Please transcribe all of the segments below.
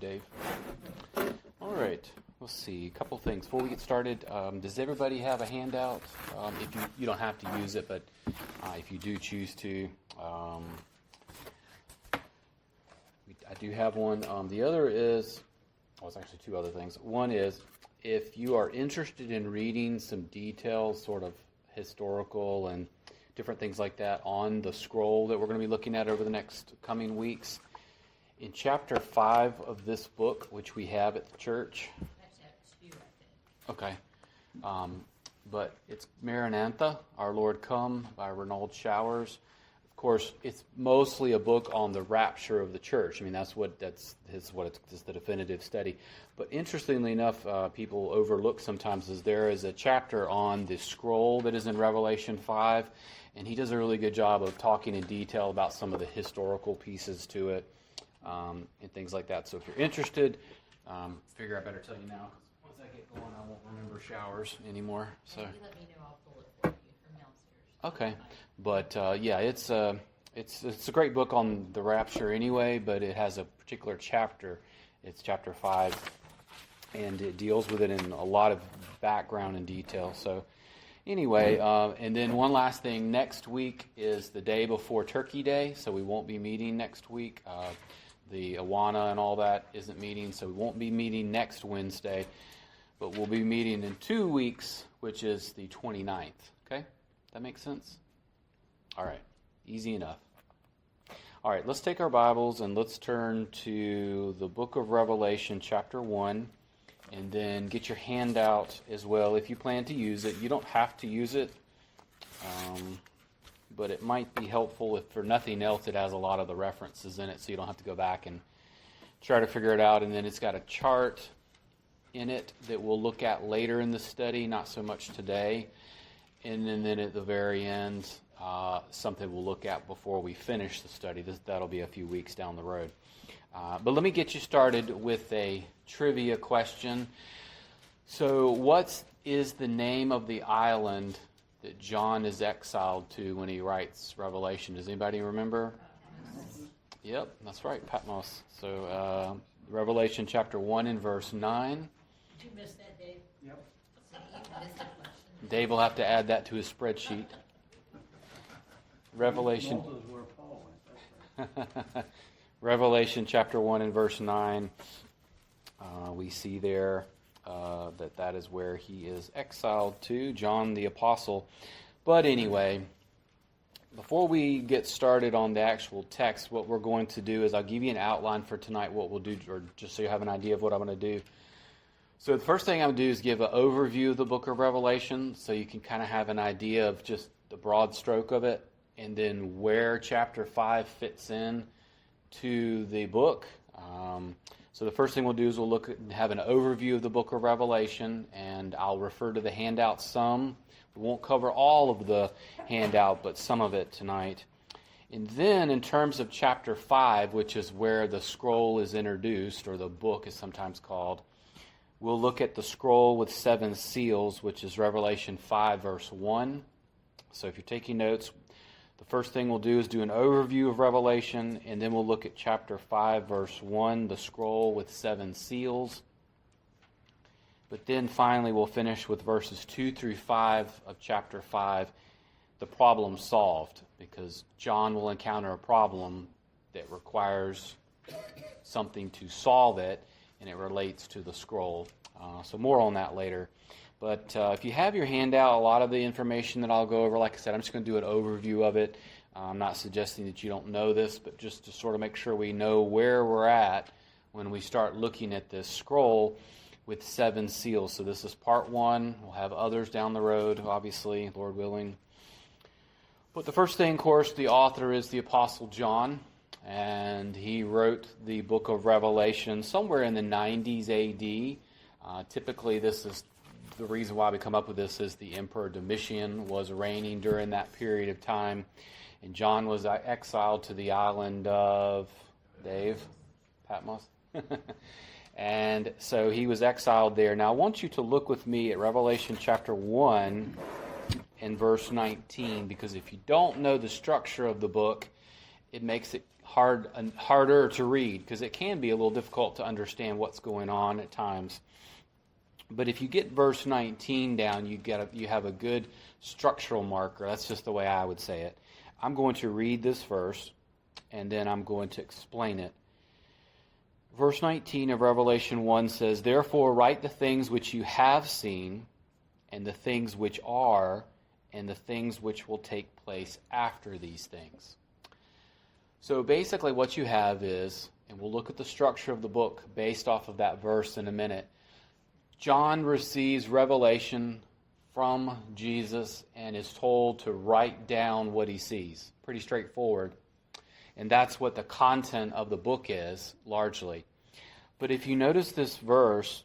Dave. All right, let's see, a couple things. Before we get started, does everybody have a handout? If you don't have to use it, but if you do choose to, I do have one. The other is, it's actually two other things. One is, if you are interested in reading some details, sort of historical and different things like that on the scroll that we're going to be looking at over the next coming weeks, in chapter 5 of this book, which we have at the church. Okay. But it's Maranatha, Our Lord Come, by Renald Showers. Of course, it's mostly a book on the rapture of the church. I mean, that's it's the definitive study. But interestingly enough, people overlook sometimes is there is a chapter on the scroll that is in Revelation 5, and he does a really good job of talking in detail about some of the historical pieces to it and things like that. So if you're interested, figure I better tell you now. Once I get going, I won't remember Showers anymore. So you let me know, I'll pull it for you from downstairs. Okay, but yeah, it's a great book on the rapture anyway, but it has a particular chapter. It's chapter 5, and it deals with it in a lot of background and detail. So anyway, and then one last thing. Next week is the day before Turkey Day, so we won't be meeting next week. The Awana and all that isn't meeting, so we won't be meeting next Wednesday, but we'll be meeting in 2 weeks, which is the 29th. Okay? That makes sense? All right. Easy enough. All right, let's take our Bibles and let's turn to the book of Revelation, chapter 1, and then get your handout as well if you plan to use it. You don't have to use it, but it might be helpful if for nothing else it has a lot of the references in it, so you don't have to go back and try to figure it out. And then it's got a chart in it that we'll look at later in the study, not so much today. And then at the very end, something we'll look at before we finish the study. That'll be a few weeks down the road. But let me get you started with a trivia question. So what is the name of the island that John is exiled to when he writes Revelation? Does anybody remember? Yep, that's right, Patmos. So Revelation chapter 1 and verse 9. Did you miss that, Dave? Yep. So you missed the question. Dave will have to add that to his spreadsheet. Revelation. Moses were Paul went, that's right. Revelation chapter 1 and verse 9. We see there that is where he is exiled to, John the Apostle. But anyway, before we get started on the actual text, what we're going to do is I'll give you an outline for tonight, what we'll do, or just so you have an idea of what I'm going to do. So the first thing I'm going to do is give an overview of the book of Revelation, so you can kind of have an idea of just the broad stroke of it, and then where chapter 5 fits in to the book. So the first thing we'll do is we'll look at and have an overview of the book of Revelation, and I'll refer to the handout some. We won't cover all of the handout, but some of it tonight. And then in terms of chapter 5, which is where the scroll is introduced, or the book is sometimes called, we'll look at the scroll with 7 seals, which is Revelation 5, verse 1. So if you're taking notes, the first thing we'll do is do an overview of Revelation, and then we'll look at chapter 5, verse 1, the scroll with 7 seals. But then finally we'll finish with verses 2 through 5 of chapter 5, the problem solved, because John will encounter a problem that requires something to solve it, and it relates to the scroll. So more on that later. But if you have your handout, a lot of the information that I'll go over, like I said, I'm just going to do an overview of it. I'm not suggesting that you don't know this, but just to sort of make sure we know where we're at when we start looking at this scroll with 7 seals. So this is part 1. We'll have others down the road, obviously, Lord willing. But the first thing, of course, the author is the Apostle John, and he wrote the book of Revelation somewhere in the 90s A.D. Typically, this is the reason why we come up with this is the Emperor Domitian was reigning during that period of time, and John was exiled to the island of Patmos. And so he was exiled there. Now I want you to look with me at Revelation chapter 1 and verse 19, because if you don't know the structure of the book, it makes it harder to read because it can be a little difficult to understand what's going on at times. But if you get verse 19 down, you have a good structural marker. That's just the way I would say it. I'm going to read this verse, and then I'm going to explain it. Verse 19 of Revelation 1 says, "Therefore write the things which you have seen, and the things which are, and the things which will take place after these things." So basically what you have is, and we'll look at the structure of the book based off of that verse in a minute, John receives revelation from Jesus and is told to write down what he sees. Pretty straightforward. And that's what the content of the book is, largely. But if you notice this verse,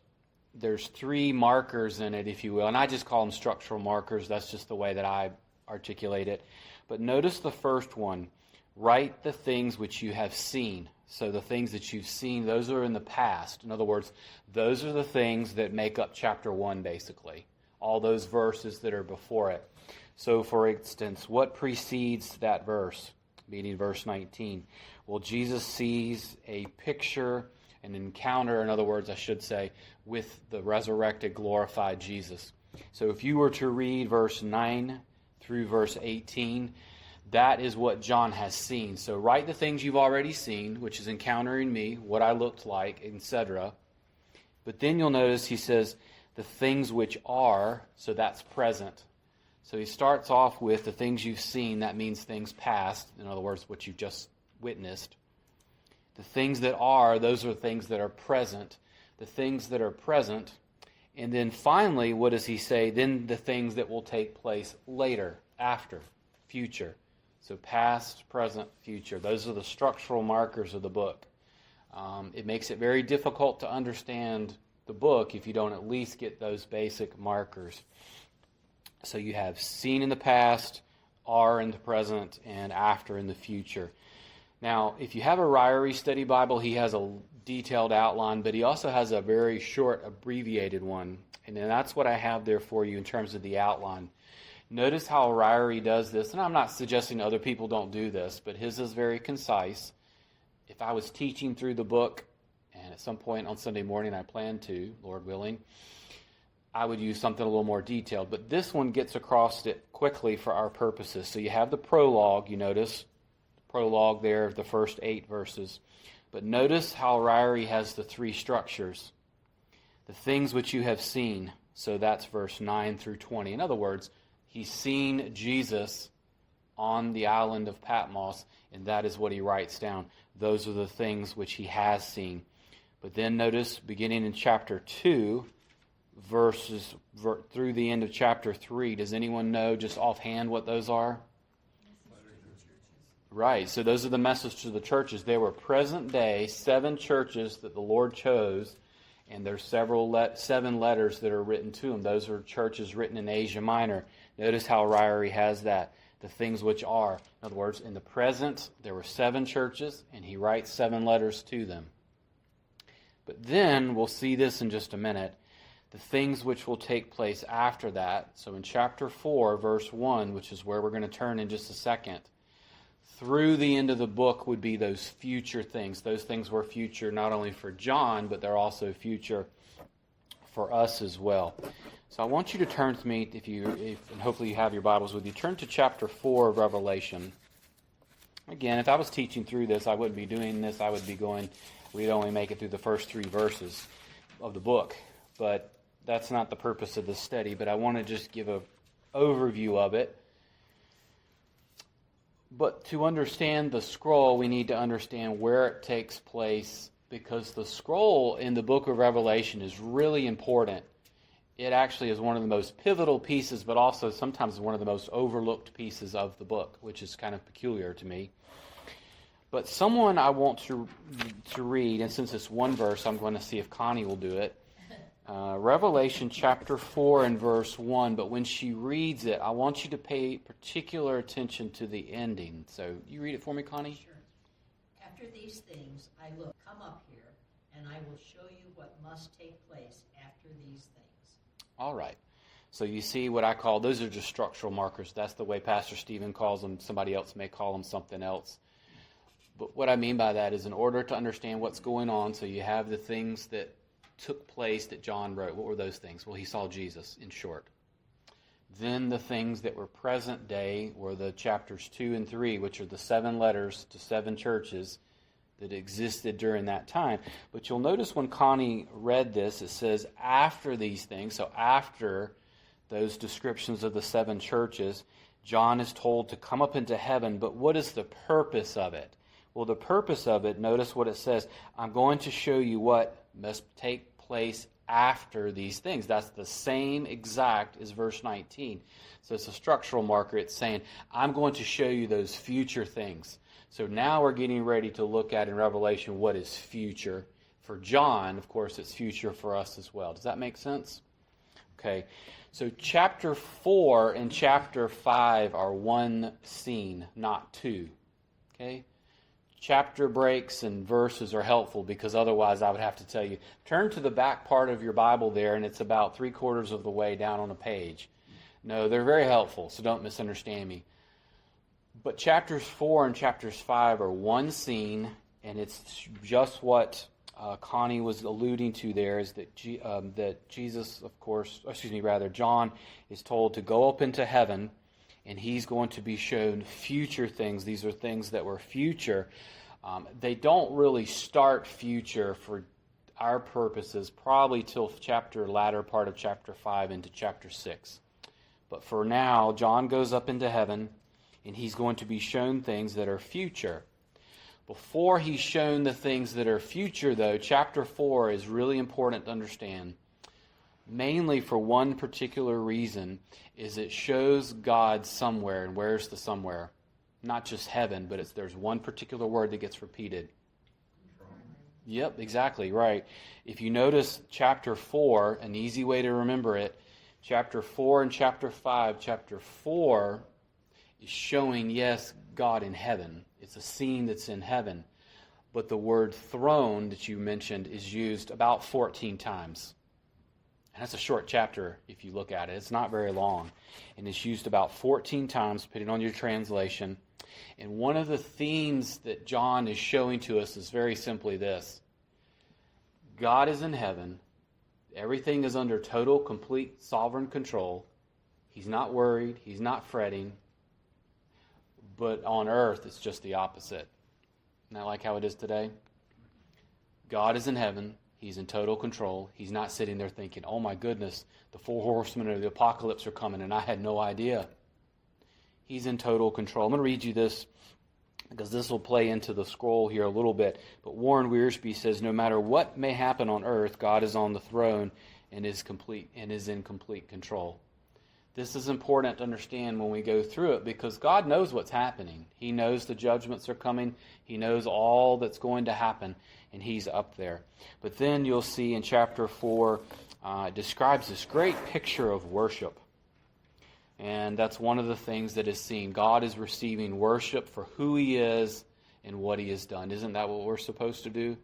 there's 3 markers in it, if you will. And I just call them structural markers. That's just the way that I articulate it. But notice the first one. Write the things which you have seen. So the things that you've seen, those are in the past. In other words, those are the things that make up chapter 1, basically. All those verses that are before it. So, for instance, what precedes that verse, meaning verse 19? Well, Jesus sees a picture, an encounter, in other words, I should say, with the resurrected, glorified Jesus. So if you were to read verse 9 through verse 18, that is what John has seen. So write the things you've already seen, which is encountering me, what I looked like, etc. But then you'll notice he says, the things which are, so that's present. So he starts off with the things you've seen, that means things past, in other words, what you've just witnessed. The things that are, those are things that are present. The things that are present. And then finally, what does he say? Then the things that will take place later, after, future. So past, present, future. Those are the structural markers of the book. It makes it very difficult to understand the book if you don't at least get those basic markers. So you have seen in the past, are in the present, and after in the future. Now, if you have a Ryrie Study Bible, he has a detailed outline, but he also has a very short, abbreviated one. And then that's what I have there for you in terms of the outline. Notice how Ryrie does this, and I'm not suggesting other people don't do this, but his is very concise. If I was teaching through the book, and at some point on Sunday morning I plan to, Lord willing, I would use something a little more detailed. But this one gets across it quickly for our purposes. So you have the prologue, you notice. Prologue there of the first 8 verses. But notice how Ryrie has the 3 structures. The things which you have seen. So that's verse 9 through 20. In other words, he's seen Jesus on the island of Patmos, and that is what he writes down. Those are the things which he has seen. But then notice, beginning in chapter 2, verses through the end of chapter 3, does anyone know just offhand what those are? Right, so those are the messages to the churches. They were present day 7 churches that the Lord chose, and there's 7 letters that are written to them. Those are churches written in Asia Minor. Notice how Ryrie has that. The things which are. In other words, in the present, there were 7 churches, and he writes 7 letters to them. But then, we'll see this in just a minute, the things which will take place after that. So in chapter 4, verse 1, which is where we're going to turn in just a second, through the end of the book would be those future things. Those things were future not only for John, but they're also future for us as well. So I want you to turn to me, and hopefully you have your Bibles with you. Turn to chapter 4 of Revelation. Again, if I was teaching through this, I wouldn't be doing this. I would be going, we'd only make it through the first 3 verses of the book. But that's not the purpose of this study. But I want to just give an overview of it. But to understand the scroll, we need to understand where it takes place, because the scroll in the book of Revelation is really important. It actually is one of the most pivotal pieces, but also sometimes one of the most overlooked pieces of the book, which is kind of peculiar to me. But someone I want to read, and since it's one verse, I'm going to see if Connie will do it. Revelation chapter 4 and verse 1, but when she reads it, I want you to pay particular attention to the ending. So you read it for me, Connie? Sure. After these things I look, come up here, and I will show you what must take place after these things. All right. So you see what I call, those are just structural markers. That's the way Pastor Stephen calls them. Somebody else may call them something else. But what I mean by that is in order to understand what's going on, so you have the things that took place that John wrote. What were those things? Well, he saw Jesus, in short. Then the things that were present day were the chapters 2 and 3, which are the 7 letters to 7 churches that existed during that time. But you'll notice when Connie read this, it says after these things, so after those descriptions of the 7 churches, John is told to come up into heaven. But what is the purpose of it? Well, the purpose of it, notice what it says, I'm going to show you what must take place after these things. That's the same exact as verse 19. So it's a structural marker. It's saying, I'm going to show you those future things. So now we're getting ready to look at in Revelation what is future. For John, of course, it's future for us as well. Does that make sense? Okay. So chapter 4 and chapter 5 are one scene, not two. Okay? Chapter breaks and verses are helpful because otherwise I would have to tell you, turn to the back part of your Bible there and it's about 3/4 of the way down on a page. No, they're very helpful, so don't misunderstand me. But chapters 4 and chapters 5 are one scene, and it's just what Connie was alluding to there, is that that Jesus, of course, John is told to go up into heaven, and he's going to be shown future things. These are things that were future. They don't really start future for our purposes probably till latter part of chapter 5 into chapter 6. But for now, John goes up into heaven, and he's going to be shown things that are future. Before he's shown the things that are future, though, chapter 4 is really important to understand. Mainly for one particular reason, is it shows God somewhere. And where's the somewhere? Not just heaven, but there's one particular word that gets repeated. Yep, exactly, right. If you notice chapter 4, an easy way to remember it, chapter 4 and chapter 5, chapter 4 is showing, yes, God in heaven. It's a scene that's in heaven. But the word throne that you mentioned is used about 14 times. And that's a short chapter if you look at it. It's not very long. And it's used about 14 times, depending on your translation. And one of the themes that John is showing to us is very simply this. God is in heaven. Everything is under total, complete, sovereign control. He's not worried. He's not fretting. But on earth, it's just the opposite. Isn't that like how it is today? God is in heaven. He's in total control. He's not sitting there thinking, oh my goodness, the 4 horsemen of the apocalypse are coming and I had no idea. He's in total control. I'm going to read you this because this will play into the scroll here a little bit. But Warren Wiersbe says, no matter what may happen on earth, God is on the throne and is in complete control. This is important to understand when we go through it because God knows what's happening. He knows the judgments are coming. He knows all that's going to happen, and He's up there. But then you'll see in chapter 4, it describes this great picture of worship. And that's one of the things that is seen. God is receiving worship for who He is and what He has done. Isn't that what we're supposed to do?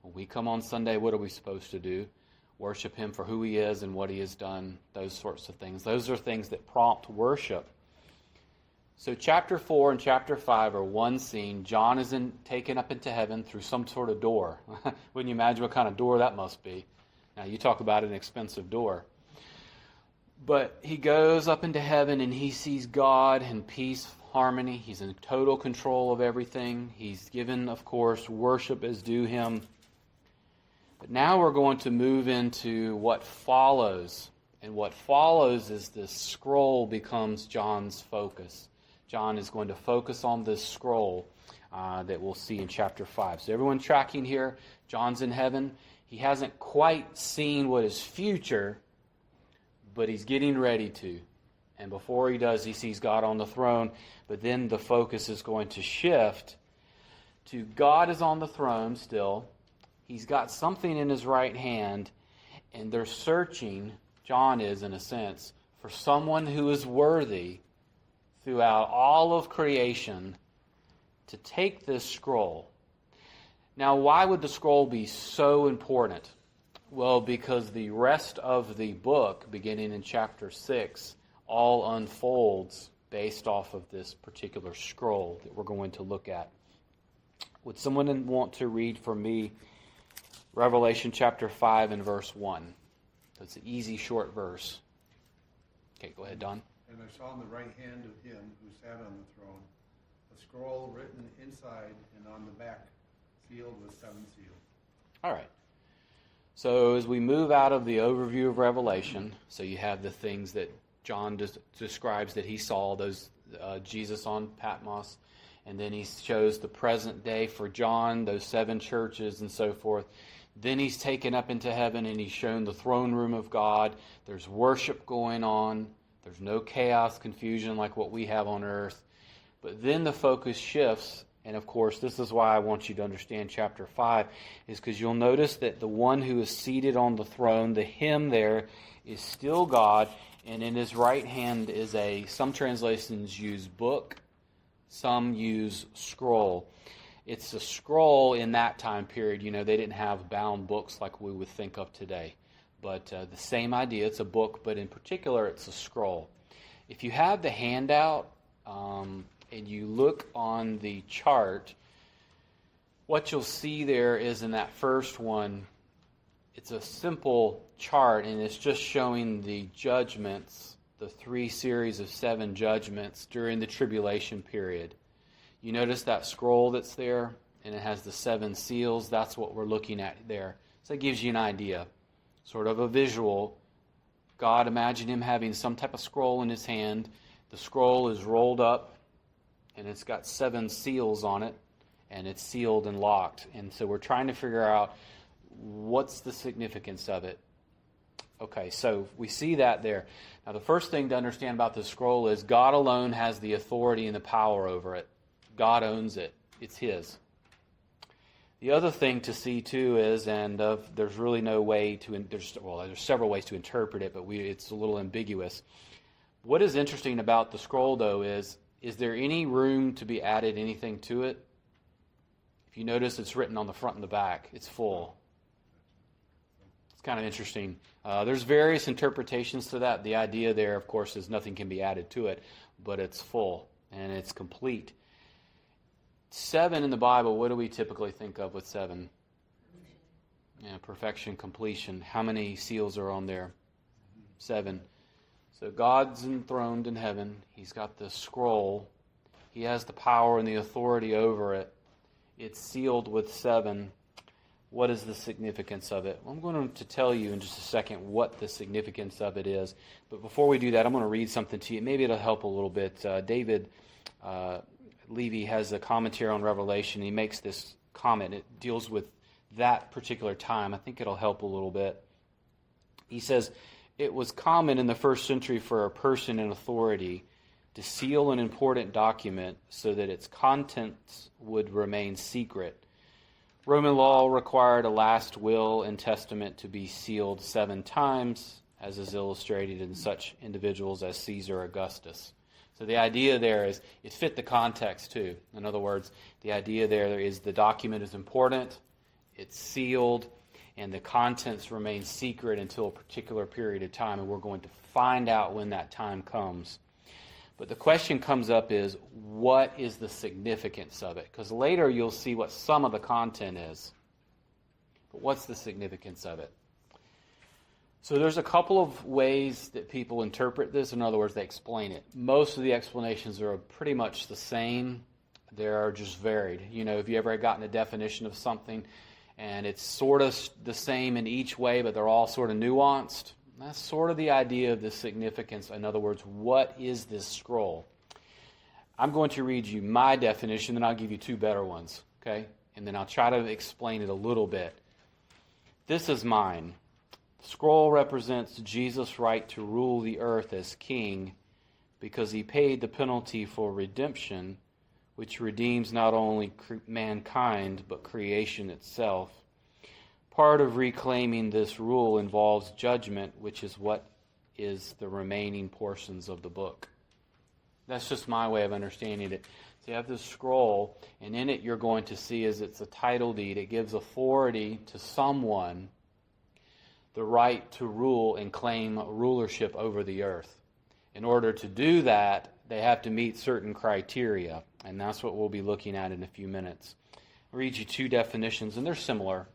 When we come on Sunday, what are we supposed to do? Worship Him for who He is and what He has done, those sorts of things. Those are things that prompt worship. So chapter 4 and chapter 5 are one scene. John is taken up into heaven through some sort of door. Wouldn't you imagine what kind of door that must be? Now, you talk about an expensive door. But he goes up into heaven and he sees God in peace, harmony. He's in total control of everything. He's given, of course, worship as due Him. But now we're going to move into what follows. And what follows is this scroll becomes John's focus. John is going to focus on this scroll that we'll see in chapter 5. So everyone tracking here, John's in heaven. He hasn't quite seen what is future, but he's getting ready to. And before he does, he sees God on the throne. But then the focus is going to shift to God is on the throne still. He's got something in his right hand, and they're searching, John is in a sense, for someone who is worthy throughout all of creation to take this scroll. Now, why would the scroll be so important? Well, because the rest of the book, beginning in chapter 6, all unfolds based off of this particular scroll that we're going to look at. Would someone want to read for me Revelation chapter 5 and verse 1? It's an easy, short verse. Okay, go ahead, Don. And I saw in the right hand of him who sat on the throne a scroll written inside and on the back, sealed with 7 seals. All right. So as we move out of the overview of Revelation, so you have the things that John describes that he saw, those Jesus on Patmos, and then he shows the present day for John, those 7 churches and so forth. Then he's taken up into heaven and he's shown the throne room of God. There's worship going on. There's no chaos, confusion like what we have on earth. But then the focus shifts, and of course this is why I want you to understand chapter 5, is because you'll notice that the one who is seated on the throne, the him there, is still God, and in his right hand is some translations use book, some use scroll. It's a scroll in that time period. You know, they didn't have bound books like we would think of today. But the same idea, it's a book, but in particular it's a scroll. If you have the handout and you look on the chart, what you'll see there is in that first one, it's a simple chart and it's just showing the judgments, the 3 series of 7 judgments during the tribulation period. You notice that scroll that's there, and it has the 7 seals. That's what we're looking at there. So that gives you an idea, sort of a visual. God, imagine him having some type of scroll in his hand. The scroll is rolled up, and it's got 7 seals on it, and it's sealed and locked. And so we're trying to figure out what's the significance of it. Okay, so we see that there. Now, the first thing to understand about this scroll is God alone has the authority and the power over it. God owns it. It's his. The other thing to see too is, there's really no way to, there's several ways to interpret it, but it's a little ambiguous. What is interesting about the scroll though is there any room to be added anything to it? If you notice, it's written on the front and the back. It's full. It's kind of interesting. There's various interpretations to that. The idea there, of course, is nothing can be added to it, but it's full and it's complete. 7 in the Bible, what do we typically think of with 7? Yeah, perfection, completion. How many seals are on there? 7. So God's enthroned in heaven. He's got the scroll. He has the power and the authority over it. It's sealed with 7. What is the significance of it? Well, I'm going to tell you in just a second what the significance of it is. But before we do that, I'm going to read something to you. Maybe it'll help a little bit. David Levy has a commentary on Revelation. He makes this comment. It deals with that particular time. I think it'll help a little bit. He says, it was common in the first century for a person in authority to seal an important document so that its contents would remain secret. Roman law required a last will and testament to be sealed 7 times, as is illustrated in such individuals as Caesar Augustus. So the idea there is, it fit the context too. In other words, the idea there is the document is important, it's sealed, and the contents remain secret until a particular period of time, and we're going to find out when that time comes. But the question comes up is, what is the significance of it? Because later you'll see what some of the content is. But what's the significance of it? So there's a couple of ways that people interpret this. In other words, they explain it. Most of the explanations are pretty much the same. They're just varied. You know, have you ever gotten a definition of something and it's sort of the same in each way, but they're all sort of nuanced? That's sort of the idea of the significance. In other words, what is this scroll? I'm going to read you my definition, and I'll give you 2 better ones, okay? And then I'll try to explain it a little bit. This is mine. The scroll represents Jesus' right to rule the earth as king because he paid the penalty for redemption, which redeems not only mankind, but creation itself. Part of reclaiming this rule involves judgment, which is what is the remaining portions of the book. That's just my way of understanding it. So you have this scroll, and in it you're going to see is it's a title deed. It gives authority to someone the right to rule and claim rulership over the earth. In order to do that, they have to meet certain criteria, and that's what we'll be looking at in a few minutes. I'll read you two definitions, and they're similar,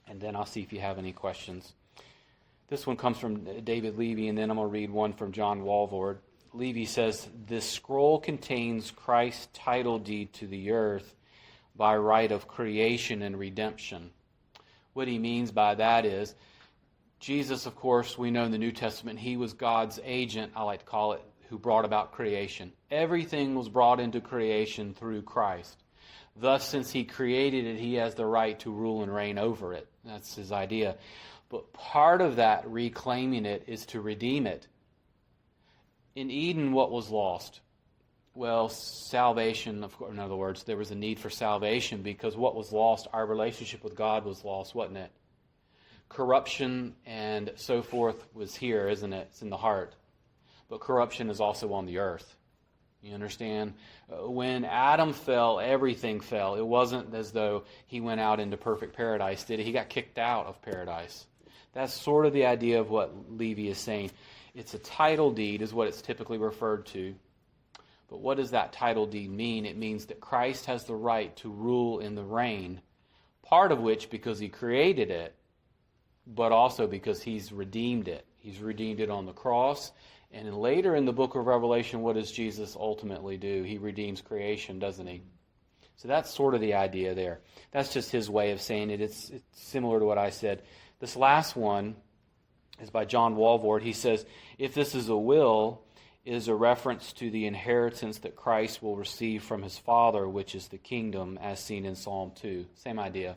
and then I'll see if you have any questions. This one comes from David Levy, and then I'm going to read one from John Walvoord. Levy says, "This scroll contains Christ's title deed to the earth by right of creation and redemption." What he means by that is, Jesus, of course, we know in the New Testament, he was God's agent, I like to call it, who brought about creation. Everything was brought into creation through Christ. Thus, since he created it, he has the right to rule and reign over it. That's his idea. But part of that reclaiming it is to redeem it. In Eden, what was lost? Well, salvation, of course, in other words, there was a need for salvation because what was lost, our relationship with God was lost, wasn't it? Corruption and so forth was here, isn't it? It's in the heart. But corruption is also on the earth. You understand? When Adam fell, everything fell. It wasn't as though he went out into perfect paradise, did he? He got kicked out of paradise. That's sort of the idea of what Levy is saying. It's a title deed is what it's typically referred to. But what does that title deed mean? It means that Christ has the right to rule in the reign, part of which because he created it, but also because he's redeemed it. He's redeemed it on the cross. And then later in the book of Revelation, what does Jesus ultimately do? He redeems creation, doesn't he? So that's sort of the idea there. That's just his way of saying it. It's similar to what I said. This last one is by John Walvoord. He says, if this is a will, it is a reference to the inheritance that Christ will receive from his Father, which is the kingdom, as seen in Psalm 2. Same idea.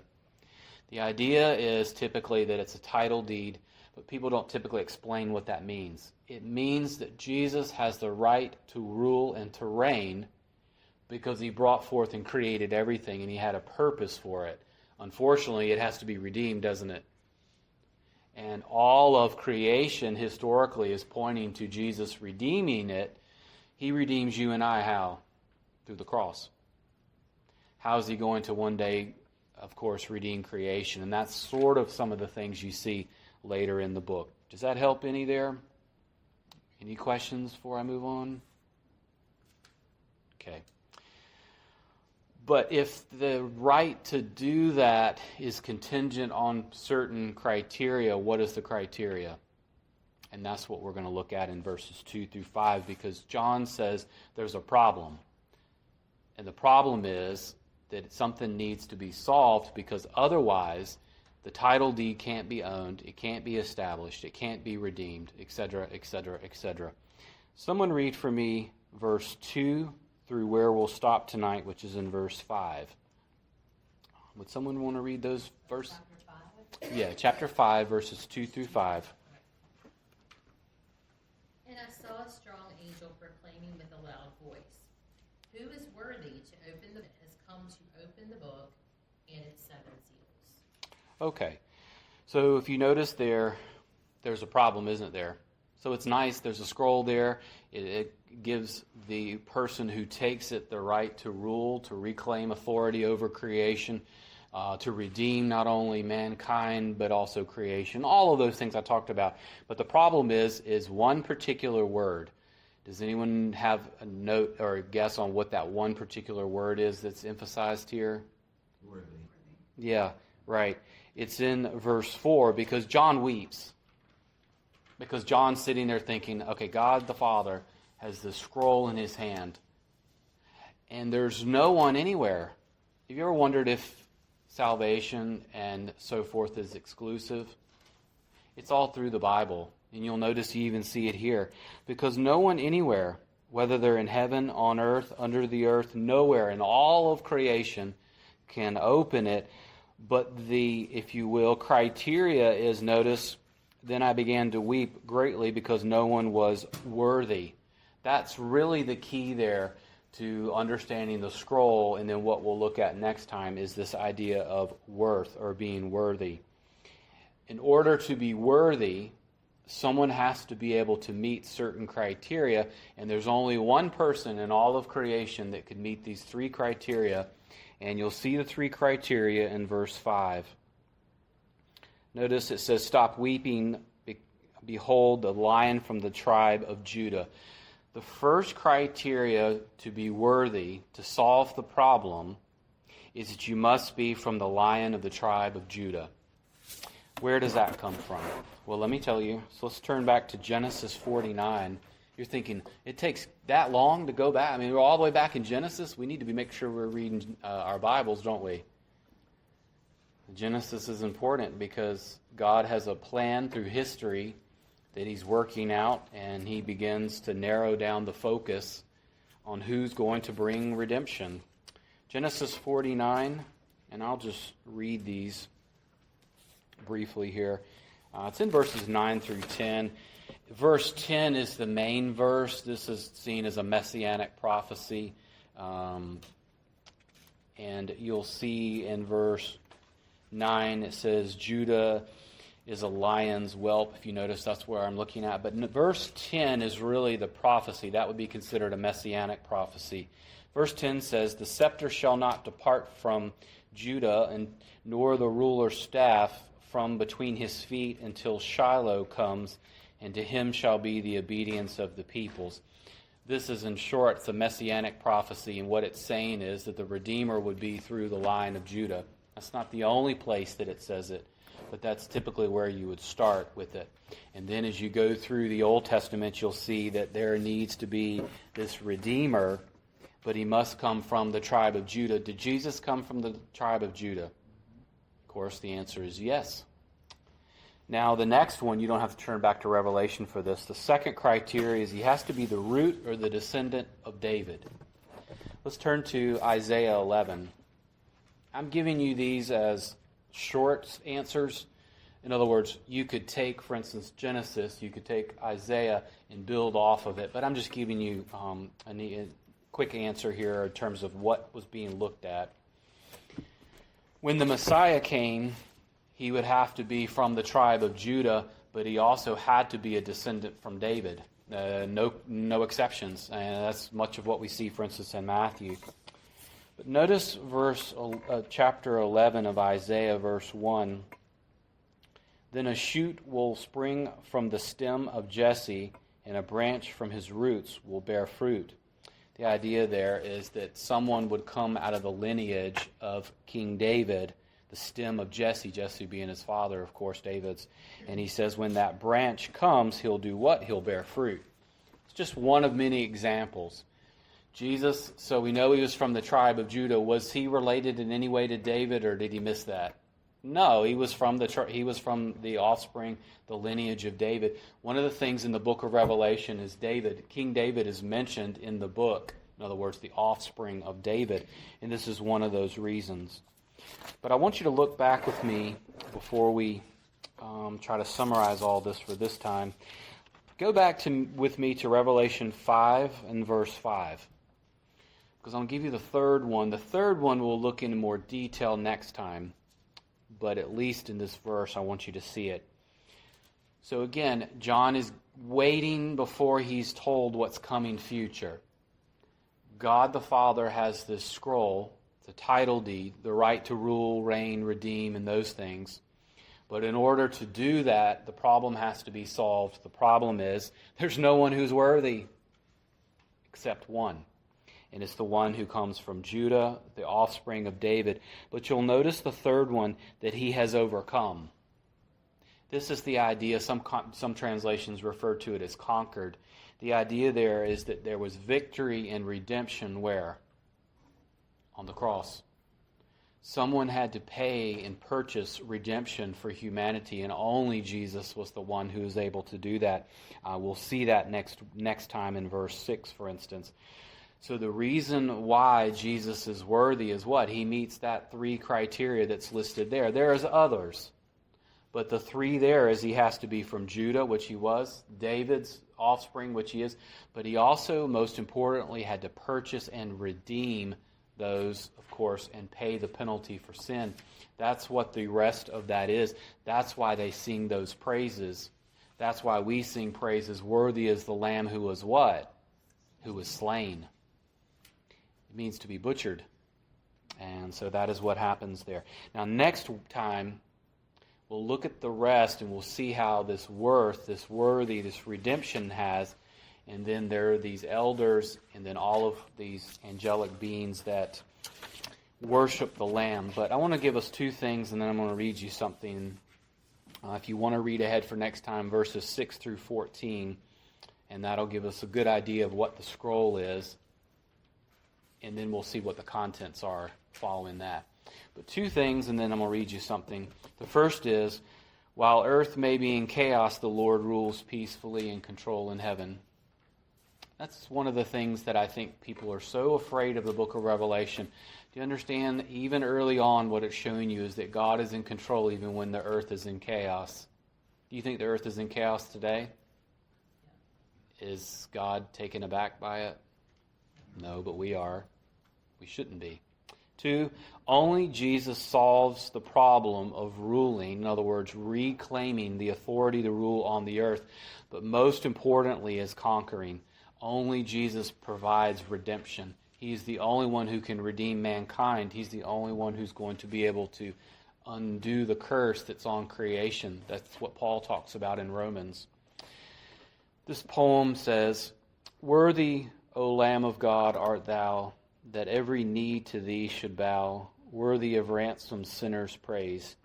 The idea is typically that it's a title deed, but people don't typically explain what that means. It means that Jesus has the right to rule and to reign because he brought forth and created everything, and he had a purpose for it. Unfortunately, it has to be redeemed, doesn't it? And all of creation historically is pointing to Jesus redeeming it. He redeems you and I how? Through the cross. How is he going to one day, of course, redeem creation? And that's sort of some of the things you see later in the book. Does that help any there? Any questions before I move on? Okay. But if the right to do that is contingent on certain criteria, what is the criteria? And that's what we're going to look at in verses 2 through 5, because John says there's a problem. And the problem is that something needs to be solved, because otherwise the title deed can't be owned, it can't be established, it can't be redeemed, etc., etc., etc. Someone read for me verse 2 through where we'll stop tonight, which is in verse 5. Would someone want to read those verses? Chapter 5? Yeah, chapter 5, verses 2 through 5. And I saw a strong angel proclaiming with a loud voice, "Who is worthy to open the book? Has come to open the book and its 7 seals." Okay, so if you notice there's a problem, isn't there? So it's nice, there's a scroll there. It gives the person who takes it the right to rule, to reclaim authority over creation, to redeem not only mankind but also creation. All of those things I talked about. But the problem is one particular word. Does anyone have a note or a guess on what that one particular word is that's emphasized here? Worthy. Yeah, right. It's in verse 4 because John weeps. Because John's sitting there thinking, okay, God the Father has this scroll in his hand. And there's no one anywhere. Have you ever wondered if salvation and so forth is exclusive? It's all through the Bible. And you'll notice you even see it here. Because no one anywhere, whether they're in heaven, on earth, under the earth, nowhere in all of creation can open it. But the, if you will, criteria is, notice, then I began to weep greatly because no one was worthy. That's really the key there to understanding the scroll, and then what we'll look at next time is this idea of worth or being worthy. In order to be worthy, someone has to be able to meet certain criteria, and there's only one person in all of creation that could meet these 3 criteria, and you'll see the 3 criteria in verse 5. Notice it says, "Stop weeping, behold the Lion from the tribe of Judah." The first criteria to be worthy, to solve the problem, is that you must be from the Lion of the tribe of Judah. Where does that come from? Well, let me tell you. So let's turn back to Genesis 49. You're thinking, it takes that long to go back? I mean, we're all the way back in Genesis. We need to make sure we're reading our Bibles, don't we? Genesis is important because God has a plan through history that he's working out, and he begins to narrow down the focus on who's going to bring redemption. Genesis 49, and I'll just read these briefly here. It's in verses 9 through 10. Verse 10 is the main verse. This is seen as a messianic prophecy. And you'll see in verse 9 it says, Judah is a lion's whelp. If you notice, that's where I'm looking at. But verse 10 is really the prophecy. That would be considered a messianic prophecy. Verse 10 says, the scepter shall not depart from Judah, and nor the ruler's staff from between his feet until Shiloh comes, and to him shall be the obedience of the peoples. This is, in short, the messianic prophecy, and what it's saying is that the Redeemer would be through the line of Judah. That's not the only place that it says it, but that's typically where you would start with it. And then as you go through the Old Testament, you'll see that there needs to be this Redeemer, but he must come from the tribe of Judah. Did Jesus come from the tribe of Judah? Of course, the answer is yes. Now, the next one, you don't have to turn back to Revelation for this. The second criteria is he has to be the root or the descendant of David. Let's turn to Isaiah 11. I'm giving you these as short answers. In other words, you could take, for instance, Genesis, you could take Isaiah and build off of it, but I'm just giving you a quick answer here in terms of what was being looked at. When the Messiah came, he would have to be from the tribe of Judah, but he also had to be a descendant from David. No exceptions. And that's much of what we see, for instance, in Matthew. But notice chapter 11 of Isaiah, verse 1. Then a shoot will spring from the stem of Jesse, and a branch from his roots will bear fruit. The idea there is that someone would come out of the lineage of King David, the stem of Jesse, Jesse being his father, of course, David's. And he says when that branch comes, he'll do what? He'll bear fruit. It's just one of many examples. Jesus, so we know he was from the tribe of Judah. Was he related in any way to David, or did he miss that? No, he was from the offspring, the lineage of David. One of the things in the book of Revelation is King David is mentioned in the book. In other words, the offspring of David. And this is one of those reasons. But I want you to look back with me before we try to summarize all this for this time. Go back with me to Revelation 5 and verse 5. Because I'm going to give you the third one. The third one we'll look into more detail next time. But at least in this verse, I want you to see it. So again, John is waiting before he's told what's coming future. God the Father has this scroll, the title deed, the right to rule, reign, redeem, and those things. But in order to do that, the problem has to be solved. The problem is there's no one who's worthy except one. And it's the one who comes from Judah, the offspring of David. But you'll notice the third one, that he has overcome. This is the idea, some translations refer to it as conquered. The idea there is that there was victory and redemption where? On the cross. Someone had to pay and purchase redemption for humanity, and only Jesus was the one who was able to do that. We'll see that next time in verse 6, for instance. So the reason why Jesus is worthy is what? He meets that 3 criteria that's listed there. There's others. But the 3 there is he has to be from Judah, which he was, David's offspring, which he is. But he also, most importantly, had to purchase and redeem those, of course, and pay the penalty for sin. That's what the rest of that is. That's why they sing those praises. That's why we sing praises. Worthy is the Lamb who was what? Who was slain. It means to be butchered. And so that is what happens there. Now, next time, we'll look at the rest and we'll see how this worth, this worthy, this redemption has. And then there are these elders and then all of these angelic beings that worship the Lamb. But I want to give us two things, and then I'm going to read you something. If you want to read ahead for next time, verses 6 through 14, and that'll give us a good idea of what the scroll is, and then we'll see what the contents are following that. But two things, and then I'm going to read you something. The first is, while earth may be in chaos, the Lord rules peacefully in control in heaven. That's one of the things that I think people are so afraid of the book of Revelation. Do you understand, even early on, what it's showing you is that God is in control even when the earth is in chaos. Do you think the earth is in chaos today? Is God taken aback by it? No, but we are. We shouldn't be. 2, only Jesus solves the problem of ruling, in other words, reclaiming the authority to rule on the earth, but most importantly is conquering. Only Jesus provides redemption. He's the only one who can redeem mankind. He's the only one who's going to be able to undo the curse that's on creation. That's what Paul talks about in Romans. This poem says, "Worthy, O Lamb of God, art thou, that every knee to thee should bow, worthy of ransomed sinners' praise.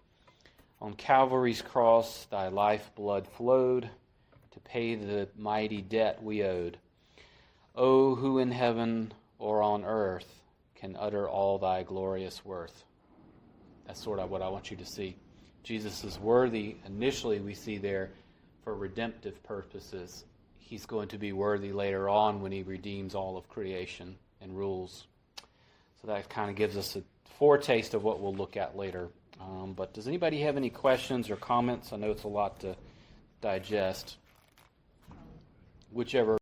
On Calvary's cross thy life blood flowed, to pay the mighty debt we owed. O who in heaven or on earth can utter all thy glorious worth." That's sort of what I want you to see. Jesus is worthy, initially we see there, for redemptive purposes. He's going to be worthy later on when he redeems all of creation and rules. So that kind of gives us a foretaste of what we'll look at later. But does anybody have any questions or comments? I know it's a lot to digest. Whichever